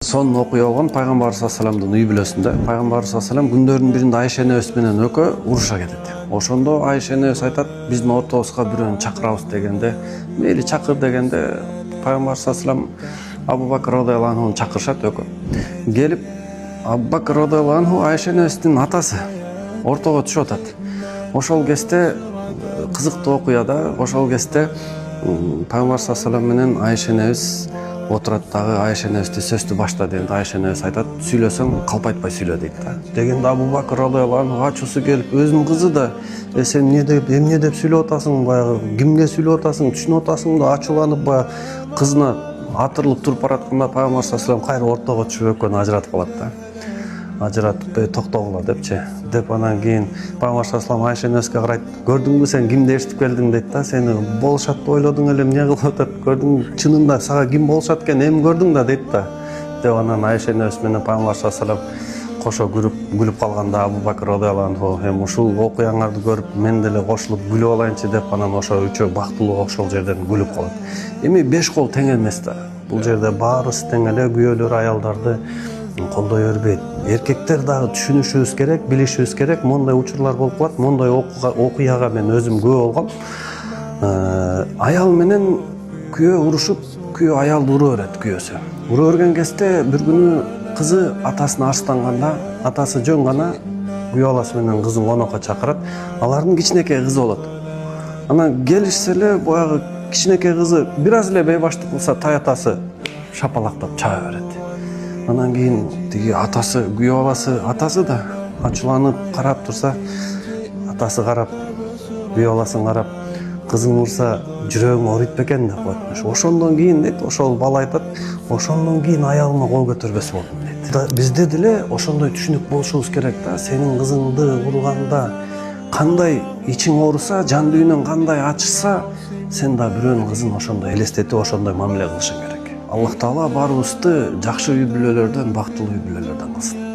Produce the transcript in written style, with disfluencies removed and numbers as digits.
Son окуя болгон Пайгамбар саллаллаху үй бүлөсүндө Пайгамбар саллаллаху күндөрдүн биринде Айша энебиз менен экөө уруша кетет. Ошондо Айша энебиз айтат, биздин ортобузга бирөөнү чакырабыз дегенде, мейли чакыр дегенде Пайгамбар саллаллаху Абу Бакр радыйаллаху анху чакырышат экөө. Келип Абу Бакр радыйаллаху анху Айша энебиздин атасы ортого түшүп атат. Ошол кезде кызыктуу окуяда, ошол кезде Пайгамбар саллаллаху менен Айша энебиз отурат дагы Айша энебизди сөздү башта дегенде Айша энебиз айтат, сүйлөсөң калпайтпай сүйлө дейт да. Дегенде Абу Бакр радыйаллаху анху ачуусу келип, өзүнүн кызы да сен эмне деп сүйлөп атасың, баягы кимге сүйлөп атасың, түшүнүп атасың да ачууланып баягы кызына атырылып туруп баратканда Пайгамбар саллаллаху кайра ортого түшүп экөөнү ажыратып калат да. Ажыратып токтогула депчи. Деп анан кийин Пайгамбар саллаллаху Айша энебизге карайт. Көрдүңбү сен кимди эшитип келдиң дейт да. Сени болушат деп ойлодуң эле, эмне кылып атат? Көрдүң, чынында сага ким болушат экен, эми көрдүң да дейт да. Деп анан Айша энебиз менен Пайгамбар саллаллаху кошо күлүп калганда Абу Бакр радыйаллаху анху эми ушул окуяңарды көрүп мен деле кошулуп күлүп алайынчы деп анан ошо үчөө бактылуу ошол жерден күлүп калат. Эми беш кол тең эмес да. Бул жерде баарыбыз тең эле, күйөөлөр аялдарды колдой бербейт. Эркектер дагы түшүнүшүбүз керек, билишибиз керек. Мондай учурлар болуп калат. Мондай окуяга мен өзүм күбө болгом. Аял менен күйөө урушуп, күйөө аялды ура берет, күйөөсү. Ура берген кезде бир күнү кызы атасына арстанганда, атасы жөн гана күйөө баласы менен кызын конокко чакырат. Алардын кичинекей кызы болот. Анан келишсе эле баягы кичинекей кызы бир аз эле бейбаштык кылса, таятасы шапалактап чаба берет. Анан кийин тиги атасы, күйөө баласы, атасы да ачууланып карап турса, атасы карап, күйөө баласын карап, кызың урса жүрөгүң ооруйт бекен деп коет. Ошондон кийин дейт, ошол бала айтат, ошондон кийин аялыма кол көтөрбөс болдум дейт. Бизде деле ошондой түшүнүк болушубуз керек да. Сенин кызыңды урганда кандай ичиң ооруса, жан дүйнөң кандай ачышса, сен да бирөөнүн кызын ошондой элестетип, ошондой мамиле кылышың керек. Аллах Таала баарыбызды жакшы үй бүлөлөрдөн, бактылуу үй бүлөлөрдөн кылсын.